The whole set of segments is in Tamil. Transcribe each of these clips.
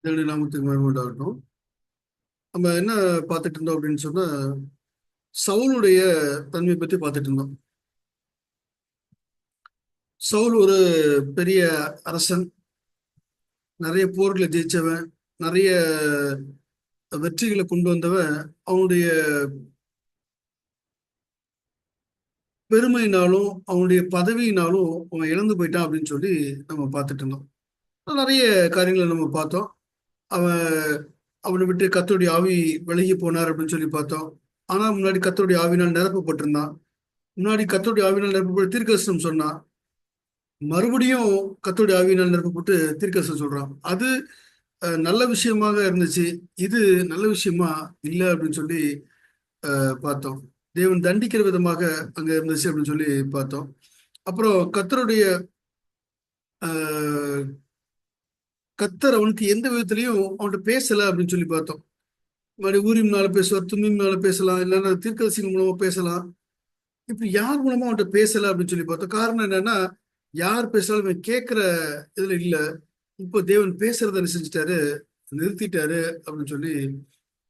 தேவனுடைய நாமத்துக்கு மகிமை உண்டாகட்டும். நம்ம என்ன பார்த்துட்டு இருந்தோம் அப்படின்னு சொன்னா, சவுலுடைய தன்மை பத்தி பார்த்துட்டு இருந்தோம். சவுல் ஒரு பெரிய அரசன், நிறைய போர்களை ஜெயிச்சவன், நிறைய வெற்றிகளை கொண்டு வந்தவன். அவனுடைய பெருமையினாலும் அவனுடைய பதவியினாலும் அவன் இழந்து போயிட்டான் அப்படின்னு சொல்லி நம்ம பார்த்துட்டு இருந்தோம். நிறைய காரியங்களை நம்ம பார்த்தோம். அவன் அவனை விட்டு கர்த்தருடைய ஆவி விலகி போனார் அப்படின்னு சொல்லி பார்த்தோம். ஆனா முன்னாடி கர்த்தருடைய ஆவினால் நிரப்பப்பட்டிருந்தான். முன்னாடி கர்த்தருடைய ஆவினால் நிரப்பப்பட்டு தீர்க்கதரிசனம் சொன்னான். மறுபடியும் கர்த்தருடைய ஆவியினால் நிரப்பப்பட்டு தீர்க்கதரிசனம் சொல்றான். அது நல்ல விஷயமாக இருந்துச்சு. இது நல்ல விஷயமா இல்லை அப்படின்னு சொல்லி பார்த்தோம். தேவன் தண்டிக்கிற விதமாக அங்க இருந்துச்சு அப்படின்னு சொல்லி பார்த்தோம். அப்புறம் கர்த்தருடைய அஹ், கர்த்தர் அவனுக்கு எந்த விதத்திலையும் அவன்கிட்ட பேசல அப்படின்னு சொல்லி பார்த்தோம். மறுபடியும் ஊரிம்னால பேசுவார், தும்மிம்னால பேசலாம், இல்லைன்னா தீர்க்கதரிசிகள் மூலமா பேசலாம். இப்படி யார் மூலமா அவன்கிட்ட பேசல அப்படின்னு சொல்லி பார்த்தோம். காரணம் என்னன்னா, யார் பேசினாலும் இவன் கேட்கிற இதுல இல்ல. இப்போ தேவன் பேசுறத என்ன செஞ்சுட்டாரு, நிறுத்திட்டாரு அப்படின்னு சொல்லி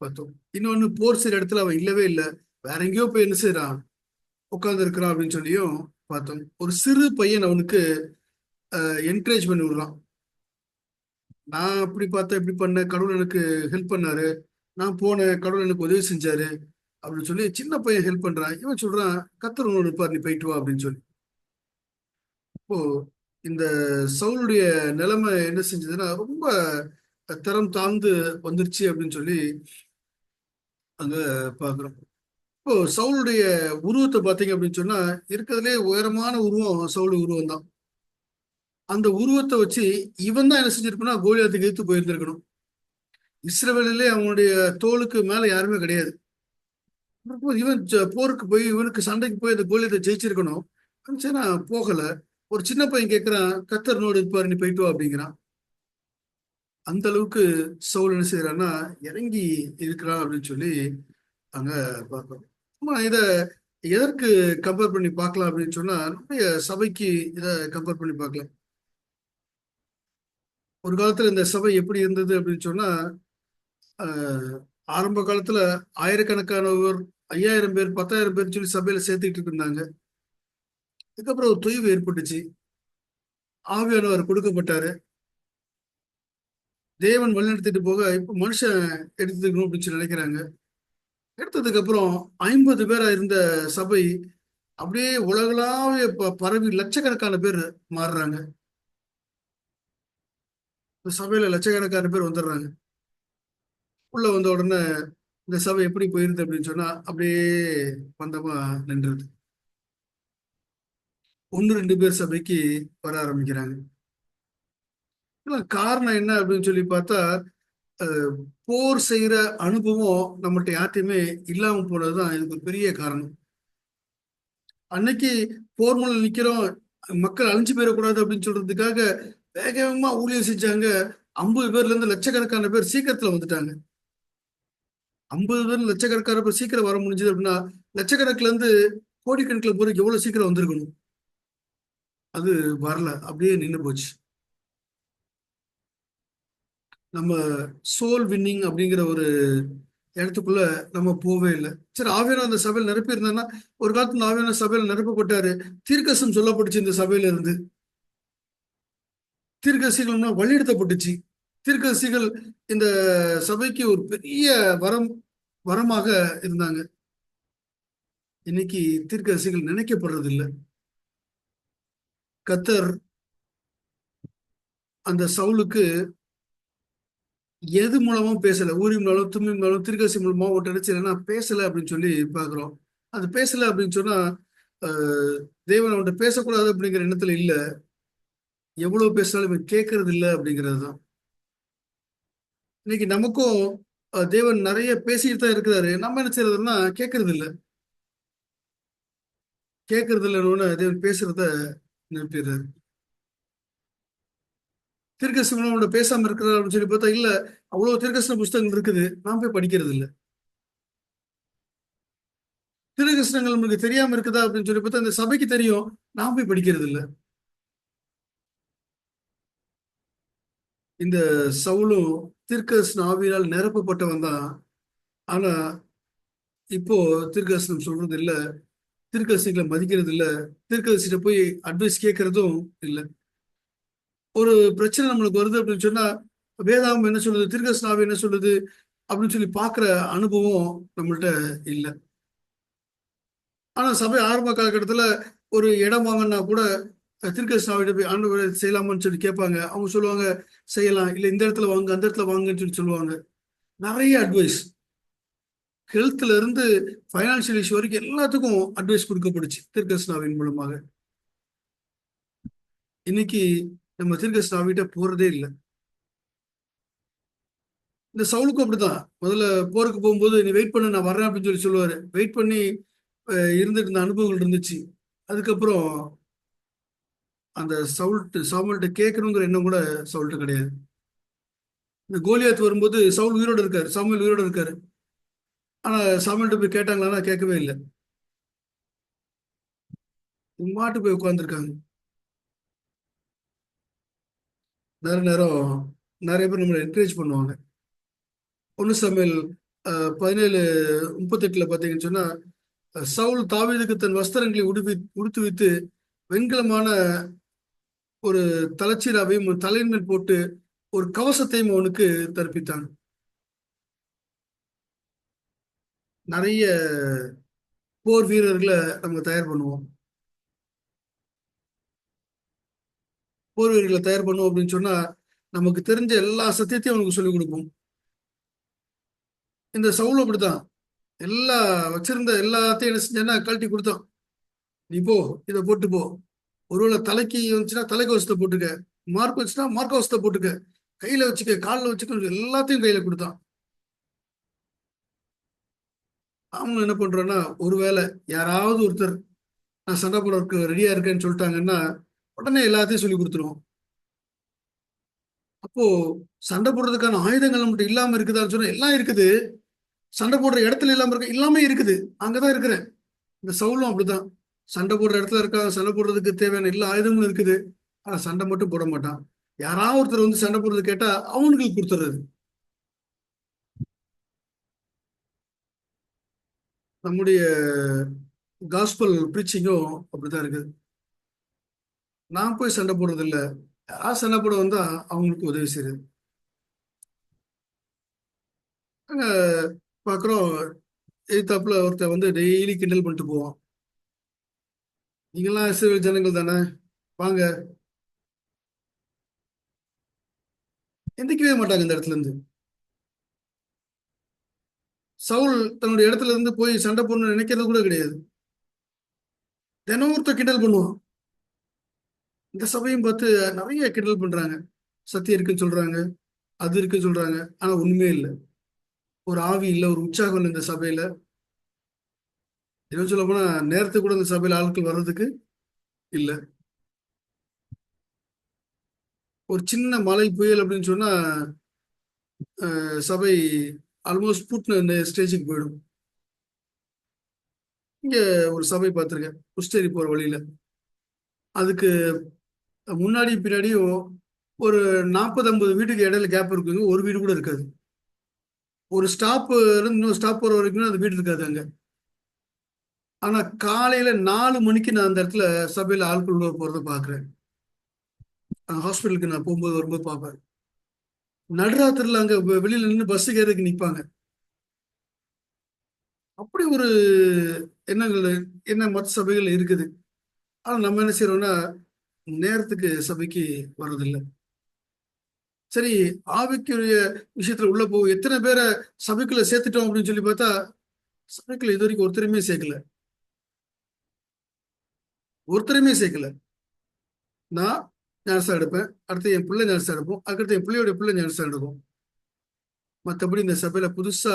பார்த்தோம். இன்னொன்னு, போர் செய்யற இடத்துல அவன் இல்லவே இல்லை, வேற எங்கேயோ போய் என்ன செய்யறான், உட்கார்ந்து இருக்கிறான் அப்படின்னு சொல்லியும் பார்த்தோம். ஒரு சிறு பையன் அவனுக்கு என்கரேஜ் பண்ணி விடுறான். நான் அப்படி பார்த்தேன், இப்படி பண்ணேன், கடவுள் எனக்கு ஹெல்ப் பண்ணாரு, நான் போனேன், கடவுள் எனக்கு உதவி செஞ்சாரு அப்படின்னு சொல்லி சின்ன பையன் ஹெல்ப் பண்றான். இவன் சொல்றான், கர்த்தர் உன்னோட இருப்பார், நீ போயிட்டு வா அப்படின்னு சொல்லி. இப்போ இந்த சவுளுடைய நிலைமை என்ன செஞ்சதுன்னா, ரொம்ப தரம் தாழ்ந்து வந்துருச்சு அப்படின்னு சொல்லி அங்க பாக்குறோம். இப்போ சவுளுடைய உருவத்தை பார்த்தீங்க அப்படின்னு சொன்னா, இருக்கிறதுலே உயரமான உருவம் சவுல் உருவம் தான். அந்த உருவத்தை வச்சு இவன் தான் என்ன செஞ்சிருப்பான்னா, கோலியாத்துக்கு எதிர்த்து போயிருந்திருக்கணும். இஸ்ரவேலிலே அவனுடைய தோளுக்கு மேல யாருமே கிடையாது. இவன் போருக்கு போய் இவனுக்கு சண்டைக்கு போய் அந்த கோலியத்தை ஜெயிச்சிருக்கணும். சரி, நான் போகல. ஒரு சின்ன பையன் கேட்கிறான், கத்தர் நோடு இருப்பாரு, நீ போயிட்டு வா அப்படிங்கிறான். அந்த அளவுக்கு சவுல் என்ன செய்யறான்னா, இறங்கி இருக்கிறான் அப்படின்னு சொல்லி அங்க பார்க்கிறோம். ஆமா, இத எதற்கு கம்பேர் பண்ணி பார்க்கலாம் அப்படின்னு சொன்னா, நம்முடைய சபைக்கு இத கம்பேர் பண்ணி பார்க்கலாம். ஒரு காலத்துல இந்த சபை எப்படி இருந்தது அப்படின்னு சொன்னா, ஆஹ், ஆரம்ப காலத்துல ஆயிரக்கணக்கானவர், 5000 பேர், 10,000 பேர் சொல்லி சபையில சேர்த்துக்கிட்டு இருந்தாங்க. அதுக்கப்புறம் ஒரு தொய்வு ஏற்பட்டுச்சு. ஆவியானவர் கொடுக்கப்பட்டாரு. தேவன் வழிநடத்திட்டு போக இப்ப மனுஷன் எடுத்துக்கணும் அப்படின்னு சொல்லி நினைக்கிறாங்க. எடுத்ததுக்கு அப்புறம் 50 பேரா இருந்த சபை அப்படியே உலகளாவிய பரவி லட்சக்கணக்கான பேர் மாறுறாங்க. இந்த சபையில லட்சக்கணக்கான பேர் வந்துடுறாங்க. உள்ள வந்த உடனே இந்த சபை எப்படி போயிருது அப்படின்னு சொன்னா, அப்படியே பந்தமா நின்றுது. ஒன்று ரெண்டு பேர் சபைக்கு வர ஆரம்பிக்கிறாங்க. இதெல்லாம் காரணம் என்ன அப்படின்னு சொல்லி பார்த்தா, அஹ், போர் செய்யற அனுபவம் நம்மகிட்ட யார்ட்டையுமே இல்லாம போனதுதான் இதுக்கு ஒரு பெரிய காரணம். அன்னைக்கு போர் முனையில் நிக்கிறோம், மக்கள் அழிஞ்சு போயிடக்கூடாது அப்படின்னு சொல்றதுக்காக வேக வேகமா ஊழியம் செஞ்சாங்க. 50 பேர்ல இருந்து லட்சக்கணக்கான பேர் சீக்கிரத்துல வந்துட்டாங்க. 50 பேர் லட்சக்கணக்கான பேர் சீக்கிரம் வர முடிஞ்சது அப்படின்னா, லட்சக்கணக்குல இருந்து கோடிக்கணக்கில் போறதுக்கு எவ்வளவு சீக்கிரம் வந்திருக்கணும். அது வரல, அப்படியே நின்று போச்சு. நம்ம சோல் வின்னிங் அப்படிங்கிற ஒரு இடத்துக்குள்ள நம்ம போவே இல்லை. சரி, ஆவியான அந்த சபையில் நிரப்பி இருந்தான்னா, ஒரு காலத்துல ஆவியான சபையில் நிரப்பப்பட்டாரு. தீர்க்கசம் சொல்லப்பட்டுச்சு இந்த சபையில இருந்து. தீர்க்கதரிசிகள்னா வழிநடத்தப்பட்டுச்சு. தீர்க்கதரிசிகள் இந்த சபைக்கு ஒரு பெரிய வரம் வரமாக இருந்தாங்க. இன்னைக்கு தீர்க்கதரிசிகள் நினைக்கப்படுறது இல்ல. கத்தர் அந்த சவுலுக்கு எது மூலமும் பேசல. ஊரி மூலம், தும்மி மூலம், தீர்க்கதரிசி மூலமா ஒரு நினைச்சா பேசல அப்படின்னு சொல்லி பாக்குறோம். அது பேசல அப்படின்னு சொன்னா, ஆஹ், தேவன் அவன்கிட்ட பேசக்கூடாது அப்படிங்கிற எண்ணத்துல இல்ல. எவ்வளவு பேசினாலும் இவன் கேட்கறது இல்ல அப்படிங்கிறது தான். இன்னைக்கு நமக்கும் தேவன் நிறைய பேசிட்டு தான் இருக்கிறாரு. நம்ம என்ன செய்யறதுன்னா கேட்கறது இல்ல. கேட்கறது இல்லைன்னு தேவன் பேசுறத நிறுத்திடுறாரு. தீர்க்கதரிசனங்களோட பேசாம இருக்கிறார் அப்படின்னு சொல்லி பார்த்தா இல்ல, அவ்வளவு தீர்க்கதரிசன புஸ்தகங்கள் இருக்குது, நான் போய் படிக்கிறது இல்ல. தீர்க்கதரிசனங்கள் நமக்கு தெரியாம இருக்குதா அப்படின்னு சொல்லி பார்த்தா இந்த சபைக்கு தெரியும், நான் போய் படிக்கிறது இல்ல. இந்த சவுலும் தீர்க்கதரிசன ஆவியால் நிரப்பப்பட்டவன் தான். ஆனா இப்போ தீர்க்கதரிசனம் சொல்றது இல்ல, தீர்க்கதரிசிகளை மதிக்கிறது இல்ல, தீர்க்கதரிசிட்ட போய் அட்வைஸ் கேட்கறதும் இல்ல. ஒரு பிரச்சனை நம்மளுக்கு வருது அப்படின்னு சொன்னா வேதாகம் என்ன சொல்லுது, தீர்க்கதரிசன ஆவி என்ன சொல்லுது அப்படின்னு சொல்லி பார்க்குற அனுபவம் நம்மள்ட்ட இல்லை. ஆனா சபை ஆரம்ப காலகட்டத்தில் ஒரு இடம் வாங்கினா கூட தீர்க்கதரிசன ஆவிட்ட போய் ஆண்டவரை செய்யலாமான்னு சொல்லி கேட்பாங்க. அவங்க சொல்லுவாங்க செய்யலாம், இல்லை இந்த இடத்துல வாங்க அந்த இடத்துல வாங்கன்னு சொல்லி சொல்லுவாங்க. நிறைய அட்வைஸ், ஹெல்த்ல இருந்து ஃபைனான்சியல் இஷ்யூ வரைக்கும் எல்லாத்துக்கும் அட்வைஸ் கொடுக்கப்படுச்சு தீர்க்கதரிசன ஆவியின் மூலமாக. இன்னைக்கு நம்ம தீர்க்கதரிசன ஆவிட்ட போறதே இல்லை. இந்த சவுலுக்கும் அப்படிதான். முதல்ல போருக்கு போகும்போது நீ வெயிட் பண்ணு நான் வர்றேன் அப்படின்னு சொல்லி சொல்லுவாரு. வெயிட் பண்ணி இருந்துட்டு இருந்த அனுபவங்கள் இருந்துச்சு. அதுக்கப்புறம் அந்த சாமுவேல்கிட்ட கேட்கணுங்கிற எண்ணம் கூட சவுல்கிட்ட கிடையாது. இந்த கோலியாத் வரும்போது சவுல் உயிரோடு இருக்காரு, சாமுவேல் உயிரோடு இருக்காரு. ஆனா சாமுவேல்கிட்ட போய் கேட்டாங்களான்னா கேட்கவே இல்லை. மாட்டு போய் உட்காந்துருக்காங்க. நேரம் நேரம் நிறைய பேர் நம்மளை என்கரேஜ் பண்ணுவாங்க. 1 சாமுவேல் 17:38 பார்த்தீங்கன்னு சொன்னா சவுல் தாவீதுக்கு தன் வஸ்திரங்களை உடுத்துவித்து வெண்கலமான ஒரு தலைச்சீராவையும் தலையின் மேல் போட்டு ஒரு கவசத்தையும் அவனுக்கு தற்பித்தான். நிறைய போர் வீரர்களை நம்ம தயார் பண்ணுவோம். போர் வீரர்களை தயார் பண்ணுவோம் அப்படின்னு சொன்னா நமக்கு தெரிஞ்ச எல்லா சத்தியத்தையும் அவனுக்கு சொல்லிக் கொடுப்போம். இந்த சவுல் அப்படித்தான். எல்லா வச்சிருந்த எல்லாத்தையும் என்ன செஞ்சேன்னா கழட்டி கொடுத்தான். நீ போ, இதை போட்டு போ. ஒருவேளை தலைக்கு வந்துச்சுன்னா தலைக்கவசத்தை போட்டுக்க, மார்க் வச்சுன்னா மார்க்கவசத்தை போட்டுக்க, கையில வச்சுக்க, காலில் வச்சுக்க, எல்லாத்தையும் கையில கொடுத்தான். அவங்க என்ன பண்றோம்னா ஒருவேளை யாராவது ஒருத்தர் நான் சண்டை போடுறதுக்கு ரெடியா இருக்கேன்னு சொல்லிட்டாங்கன்னா உடனே எல்லாத்தையும் சொல்லி கொடுத்துருவோம். அப்போ சண்டை போடுறதுக்கான ஆயுதங்கள் நம்மகிட்ட இல்லாம இருக்குதான்னு சொன்னா எல்லாம் இருக்குது. சண்டை போடுற இடத்துல இல்லாம இருக்க எல்லாமே இருக்குது, அங்கதான் இருக்கிறேன். இந்த சவுலும் அப்படிதான். சண்டை போடுற இடத்துல இருக்கா, சண்டை போடுறதுக்கு தேவையான எல்லா ஆயுதங்களும் இருக்குது. ஆனா சண்டை மட்டும் போட மாட்டான். யாராவது ஒருத்தர் வந்து சண்டை போடுறது கேட்டா அவனுக்கு கொடுத்துறது. நம்முடைய காஸ்பல் ப்ரீச்சிங்கும் அப்படிதான் இருக்குது. நான் போய் சண்டை போடுறது இல்லை, யாராவது சண்டை போட வந்தா அவங்களுக்கு உதவி செய்யுது. அங்க பாக்குறோம், எய்தாப்புல ஒருத்தர் வந்து டெய்லி கிண்டல் பண்ணிட்டு போவான். நீங்களாம் இஸ்ரவேல் ஜனங்கள் தானே, வாங்க. எந்திக்கவே மாட்டாங்க இந்த இடத்துல இருந்து. சவுல் தன்னுடைய இடத்துல இருந்து போய் சண்டை போடணும்னு நினைக்கிறது கூட கிடையாது. தினம் ஒருத்தர் கிண்டல் பண்ணுவான். இந்த சபையும் பார்த்து நிறைய கிண்டல் பண்றாங்க. சத்தியம் இருக்குன்னு சொல்றாங்க, அது இருக்குன்னு சொல்றாங்க, ஆனா உண்மையே இல்லை. ஒரு ஆவி இல்லை, ஒரு உற்சாகம் இல்லை இந்த சபையில. என்ன சொல்ல போனா நேரத்துக்கு கூட இந்த சபையில ஆட்கள் வர்றதுக்கு இல்லை. ஒரு சின்ன மழை புயல் அப்படின்னு சொன்னா சபை ஆல்மோஸ்ட் பூட்டின ஸ்டேஜுக்கு போயிடும். இங்க ஒரு சபை பார்த்துருக்கேன் புஷ்டேரி போற வழியில. அதுக்கு முன்னாடி பின்னாடியும் ஒரு 40-50 வீட்டுக்கு இடையில கேப் இருக்குங்க, ஒரு வீடு கூட இருக்காது. ஒரு ஸ்டாப் இருந்து இன்னொரு ஸ்டாப் போற வரைக்கும் அந்த வீடு இருக்காது அங்க. ஆனா காலையில 4 மணிக்கு நான் அந்த இடத்துல சபையில ஆட்கள் உள்ள போறதை பாக்குறேன். ஹாஸ்பிட்டலுக்கு நான் போகும்போது வரும்போது பார்ப்பேன். நடுராத்திரில அங்க வெளியில நின்று பஸ் ஏறதுக்கு நிப்பாங்க. அப்படி ஒரு எண்ணங்கள் என்ன மற்ற சபைகள் இருக்குது. ஆனா நம்ம என்ன செய்யறோம்னா நேரத்துக்கு சபைக்கு வர்றதில்லை. சரி, ஆவிக்குரிய விஷயத்துல உள்ள போய் எத்தனை பேரை சபைக்குள்ள சேர்த்துட்டோம் அப்படின்னு சொல்லி பார்த்தா சபைக்குள்ள இது வரைக்கும் ஒருத்தரையுமே சேர்க்கல. ஒருத்தரையுமே சேர்க்கல. நான் ஞானஸ்தானம் எடுப்பேன், அடுத்து என் பிள்ளை ஞானஸ்தானம் எடுப்போம், அதுக்கடுத்து என் பிள்ளையோட பிள்ளை ஞானஸ்தானம் எடுப்போம். மற்றபடி இந்த சபையில புதுசா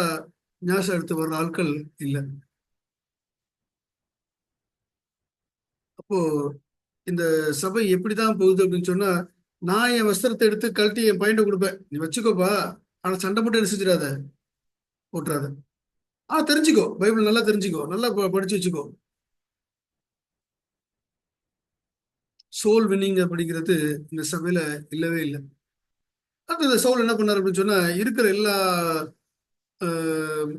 ஞானஸ்தானம் எடுத்து வர்ற ஆட்கள் இல்லை. அப்போ இந்த சபை எப்படிதான் போகுது அப்படின்னு சொன்னா நான் என் வஸ்திரத்தை எடுத்து கழட்டி என் பையன்ட்ட கொடுப்பேன், நீ வச்சுக்கோப்பா, ஆனா சண்டை மட்டும் என்ன செஞ்சிடாத, போட்டுறாத. தெரிஞ்சுக்கோ, பைபிள் நல்லா தெரிஞ்சுக்கோ, நல்லா படிச்சு வச்சுக்கோ. சோல் வின்னிங் அப்படிங்கிறது இந்த சபையில இல்லவே இல்லை. அடுத்தது சவுல் என்ன பண்ணாரு அப்படின்னு சொன்னா, இருக்கிற எல்லா அஹ்,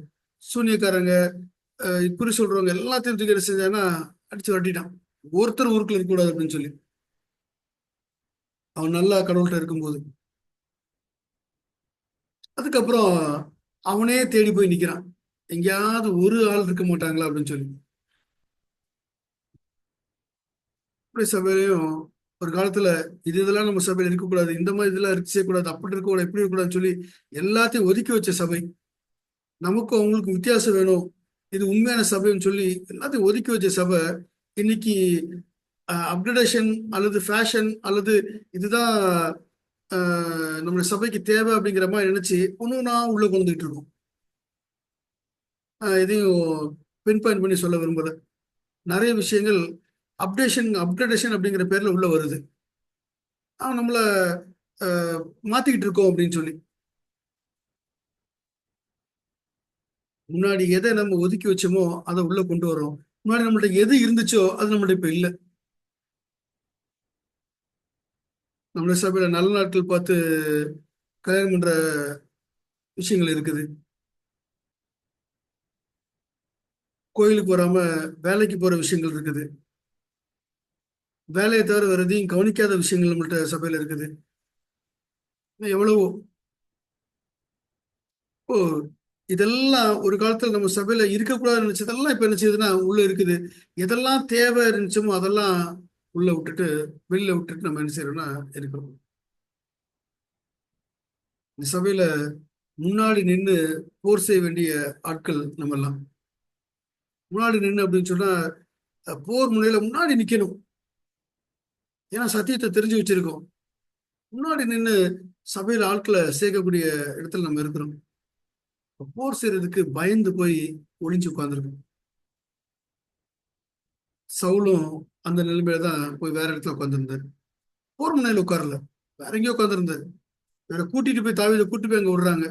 சூனியக்காரங்க, குறி சொல்றவங்க எல்லாத்தையும் தூக்கி என்ன செஞ்சான்னா அடிச்சு வரட்டிட்டான். ஒருத்தர் ஊருக்குள்ள இருக்கக்கூடாது அப்படின்னு சொல்லி, அவன் நல்லா கடவுள்கிட்ட இருக்கும்போது. அதுக்கப்புறம் அவனே தேடி போய் நிக்கிறான், எங்கேயாவது ஒரு ஆள் இருக்க மாட்டாங்களா அப்படின்னு சொல்லி. இப்படி சபையிலையும் ஒரு காலத்துல இதெல்லாம் நம்ம சபையில இருக்கக்கூடாது, இந்த மாதிரி இதெல்லாம் இருக்க செய்யக்கூடாது, அப்படி இருக்கக்கூடாது, இப்படி இருக்கக்கூடாதுன்னு சொல்லி எல்லாத்தையும் ஒதுக்கி வச்ச சபை. நமக்கும் அவங்களுக்கு வித்தியாசம் வேணும், இது உண்மையான சபைன்னு சொல்லி எல்லாத்தையும் ஒதுக்கி வச்ச சபை இன்னைக்கு அப்கிரேடேஷன் அல்லது ஃபேஷன் அல்லது இதுதான் நம்மளுடைய சபைக்கு தேவை அப்படிங்கிற மாதிரி நினைச்சு ஒன்றும் நான் உள்ள கொண்டுகிட்டு இருக்கோம். எதையும் பின் பாயிண்ட் பண்ணி சொல்ல விரும்பல. நிறைய விஷயங்கள் அப்கிரேடேஷன் அப்படிங்கிற பேர்ல உள்ள வருது. நம்மள அஹ், மாத்திக்கிட்டு இருக்கோம் அப்படின்னு சொல்லி. முன்னாடி எதை நம்ம ஒதுக்கி வச்சோமோ அதை உள்ள கொண்டு வரோம். முன்னாடி நம்மள்ட்ட எது இருந்துச்சோ அது நம்மள்ட்ட இப்ப இல்லை. நம்மளுடைய சபையில நல்ல நாட்கள் பார்த்து கல்யாணம் பண்ற விஷயங்கள் இருக்குது. கோயிலுக்கு வராம வேலைக்கு போற விஷயங்கள் இருக்குது. வேலையை தவிர வேற எதையும் கவனிக்காத விஷயங்கள் நம்மள்ட்ட சபையில இருக்குது. இன்னும் எவ்வளவோ. ஓ, இதெல்லாம் ஒரு காலத்துல நம்ம சபையில இருக்கக்கூடாதுன்னு நினைச்சதெல்லாம் இப்ப என்ன செய்யுதுன்னா உள்ள இருக்குது. எதெல்லாம் தேவை இருந்துச்சோமோ அதெல்லாம் உள்ள விட்டுட்டு, வெளியில விட்டுட்டு நம்ம என்ன செய்யறோம்னா இருக்கிறோம். இந்த சபையில முன்னாடி நின்று போர் செய்ய வேண்டிய ஆட்கள் நம்ம எல்லாம். முன்னாடி நின்று அப்படின்னு சொன்னா போர் முனையில முன்னாடி நிக்கணும். ஏன்னா சத்தியத்தை தெரிஞ்சு வச்சிருக்கோம். முன்னாடி நின்று சபையில ஆட்களை சேர்க்கக்கூடிய இடத்துல நம்ம இருக்கிறோம். போர் செய்யறதுக்கு பயந்து போய் ஒளிஞ்சு உட்கார்ந்துருக்கோம். சவுலும் அந்த நிலைமையில தான் போய் வேற இடத்துல உட்காந்துருந்தாரு. போர் முனையில உட்காரல, வேற எங்கேயோ உட்காந்துருந்தாரு. வேற கூட்டிட்டு போய் தாவீதை கூட்டிட்டு போய் அங்க விடுறாங்க.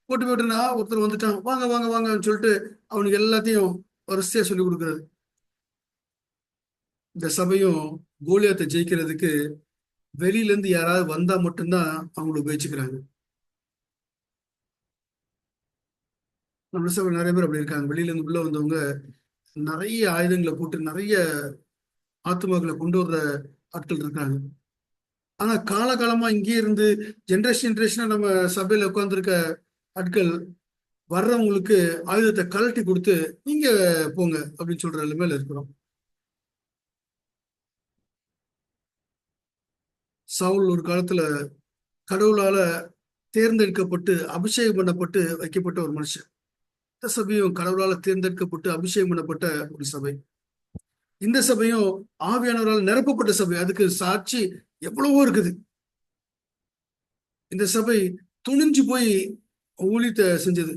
கூட்டி போயிட்டுனா ஒருத்தர் வந்துட்டான், வாங்க வாங்க வாங்கன்னு சொல்லிட்டு அவனுக்கு எல்லாத்தையும் வரிசையா சொல்லி கொடுக்குறாரு. இந்த சபையும் கோலியாத்தை ஜெயிக்கிறதுக்கு வெளியில இருந்து யாராவது வந்தா மட்டும்தான் அவங்களை உபயோகிச்சுக்கிறாங்க. நம்ம சபை நிறைய பேர் அப்படி இருக்காங்க. வெளியில இருந்து உள்ள வந்தவங்க நிறைய ஆயுதங்களை போட்டு நிறைய ஆத்துமாக்களை கொண்டு வர்ற ஆட்கள் இருக்காங்க. ஆனா காலகாலமா இங்கே இருந்து ஜென்ரேஷனா நம்ம சபையில உட்கார்ந்துருக்க ஆட்கள் வர்றவங்களுக்கு ஆயுதத்தை கழட்டி கொடுத்து நீங்க போங்க அப்படின்னு சொல்ற நிலைமையில இருக்கிறோம். சவுல் ஒரு காலத்துல கடவுளால தேர்ந்தெடுக்கப்பட்டு அபிஷேகம் பண்ணப்பட்டு வைக்கப்பட்ட ஒரு மனுஷன். இந்த சபையும் கடவுளால தேர்ந்தெடுக்கப்பட்டு அபிஷேகம் பண்ணப்பட்ட ஒரு சபை. இந்த சபையும் ஆவியானவரால் நிரப்பப்பட்ட சபை. அதுக்கு சாட்சி எவ்வளவோ இருக்குது. இந்த சபை துணிஞ்சு போய் ஊழியத்தை செஞ்சது.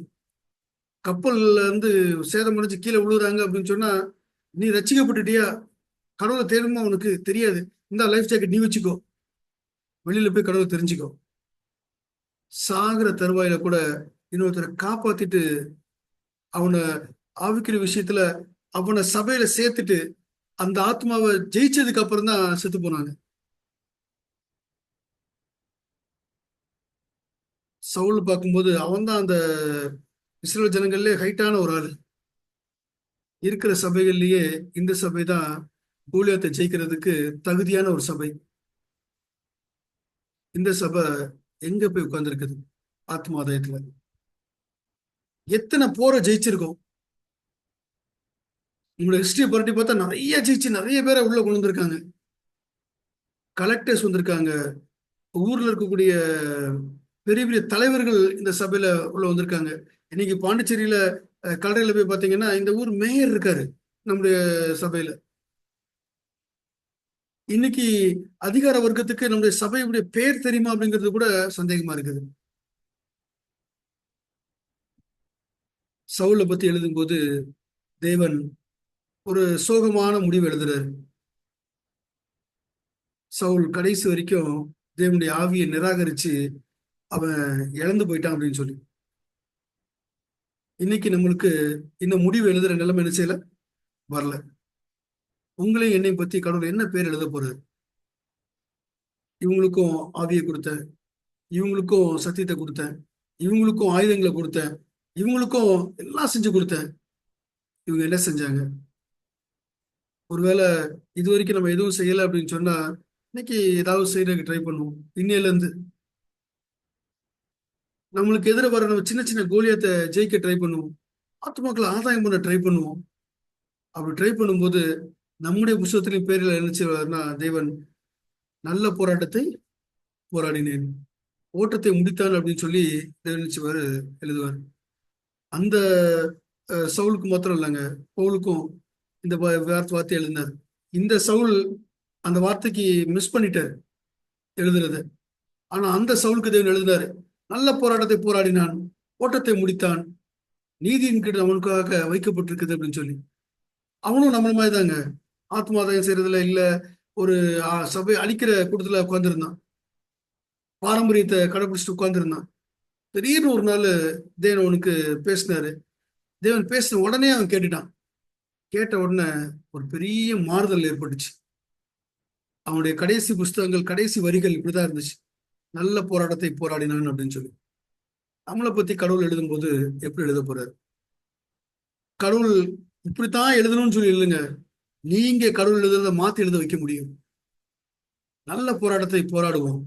கப்பல்ல இருந்து சேதம் அடைஞ்சு கீழே விழுறாங்க அப்படின்னு சொன்னா, நீ ரட்சிக்கப்பட்டுட்டியா, கடவுளை தேடுமா உனக்கு தெரியாது, இந்த லைஃப் ஜாக்கெட் நீ வச்சுக்கோ, வெளியில போய் கடவுளை தெரிஞ்சுக்கோ. சாகிற தருவாயில கூட இன்னொருத்தரை காப்பாத்திட்டு அவனை ஆவிக்கிற விஷயத்துல அவனை சபையில சேர்த்துட்டு அந்த ஆத்மாவை ஜெயிச்சதுக்கு அப்புறம் தான் செத்து போனாங்க. சவுல் பார்க்கும்போது அவன் தான் அந்த இஸ்ரேல் ஜனங்கள்லயே ஹைட்டான ஒரு ஆள். இருக்கிற சபைகள்லயே இந்த சபை தான் ஊழியத்தை ஜெயிக்கிறதுக்கு தகுதியான ஒரு சபை. இந்த சபை எங்க போய் உட்கார்ந்துருக்குது? ஆத்மாதயத்துல எத்தனை போரை ஜெயிச்சிருக்கோம். உங்களோட ஹிஸ்டரி புரட்டி பார்த்தா நிறைய ஜெயிச்சு நிறைய பேரை உள்ள கொண்டு வந்திருக்காங்க. கலெக்டர்ஸ் வந்திருக்காங்க. ஊர்ல இருக்கக்கூடிய பெரிய பெரிய தலைவர்கள் இந்த சபையில உள்ள வந்திருக்காங்க. இன்னைக்கு பாண்டிச்சேரியில கல்லறையில போய் பார்த்தீங்கன்னா இந்த ஊர் மேயர் இருக்காரு நம்முடைய சபையில. இன்னைக்கு அதிகார வர்க்கத்துக்கு நம்முடைய சபையுடைய பேர் தெரியுமா அப்படிங்கிறது கூட சந்தேகமா இருக்குது. சவுலை பத்தி எழுதும்போது தேவன் ஒரு சோகமான முடிவு எழுதுறாரு. சவுல் கடைசி வரைக்கும் தேவனுடைய ஆவியை நிராகரிச்சு அவன் இழந்து போயிட்டான் அப்படின்னு சொல்லி. இன்னைக்கு நம்மளுக்கு இந்த முடிவு எழுதுற நிலைமை என்ன செய்யல, வரல. உங்களையும் என்னை பத்தி கடவுள் என்ன பேர் எழுத போறாரு? இவங்களுக்கும் ஆவியை கொடுத்த, இவங்களுக்கும் சத்தியத்தை கொடுத்தேன், இவங்களுக்கும் ஆயுதங்களை கொடுத்தேன், இவங்களுக்கும் எல்லாம் செஞ்சு கொடுத்தேன். இவங்க என்ன செஞ்சாங்க? ஒருவேளை இது வரைக்கும் நம்ம எதுவும் செய்யலை அப்படின்னு சொன்னா, இன்னைக்கு ஏதாவது செய்யறதுக்கு ட்ரை பண்ணுவோம். இன்னையில இருந்து நம்மளுக்கு எதிர வர நம்ம சின்ன சின்ன கோலியத்தை ஜெயிக்க ட்ரை பண்ணுவோம். ஆத்துமாக்களை ஆதாயம் பண்ண ட்ரை பண்ணுவோம். அப்படி ட்ரை பண்ணும்போது நம்முடைய புஸ்தகத்திலையும் பேரில் நினைச்சுன்னா, தேவன் நல்ல போராட்டத்தை போராடினேன், ஓட்டத்தை முடித்தான் அப்படின்னு சொல்லி தேவன் நினைச்சுவாரு, எழுதுவார். அந்த சவுலுக்கு மாத்திரம் இல்லைங்க, பவுலுக்கும் இந்த வார்த்தை எழுதினார். இந்த சவுல் அந்த வார்த்தைக்கு மிஸ் பண்ணிட்டார் எழுதுறத. ஆனா அந்த சவுலுக்கு தேவன் எழுதினாரு, நல்ல போராட்டத்தை போராடினான், ஓட்டத்தை முடித்தான், நீதியின் கீழ் அவனுக்காக வைக்கப்பட்டிருக்குது அப்படின்னு சொல்லி. அவனும் நம்மள மாதிரி தாங்க, ஆத்மாதாயம் செய்யறதுல இல்ல, ஒரு சபை அழிக்கிற கூட்டத்துல உட்கார்ந்துருந்தான், பாரம்பரியத்தை கடைபிடிச்சிட்டு உட்கார்ந்துருந்தான். திடீர்னு ஒரு நாள் தேவன் அவனுக்கு பேசினாரு. தேவன் பேசின உடனே அவன் கேட்டுட்டான். கேட்ட உடனே ஒரு பெரிய மாறுதல் ஏற்பட்டுச்சு. அவனுடைய கடைசி புஸ்தகங்கள், கடைசி வரிகள் இப்படிதான் இருந்துச்சு, நல்ல போராட்டத்தை போராடினான் அப்படின்னு சொல்லி. நம்மளை பத்தி கடவுள் எழுதும்போது எப்படி எழுத போறாரு? கடவுள் இப்படித்தான் எழுதணும்னு சொல்லி இல்லைங்க, நீங்க கடவுள் எழுதுறத மாத்தி எழுத வைக்க முடியும். நல்ல போராட்டத்தை போராடுவோம்,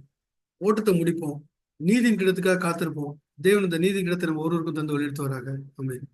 ஓட்டத்தை முடிப்போம், நீதியின் கிடத்துக்காக காத்திருப்போம். தேவன் இந்த நீதியின் கிடத்தை நம்ம ஒருவருக்கும் தந்து வழியெடுத்து வராங்க. ஆமென்.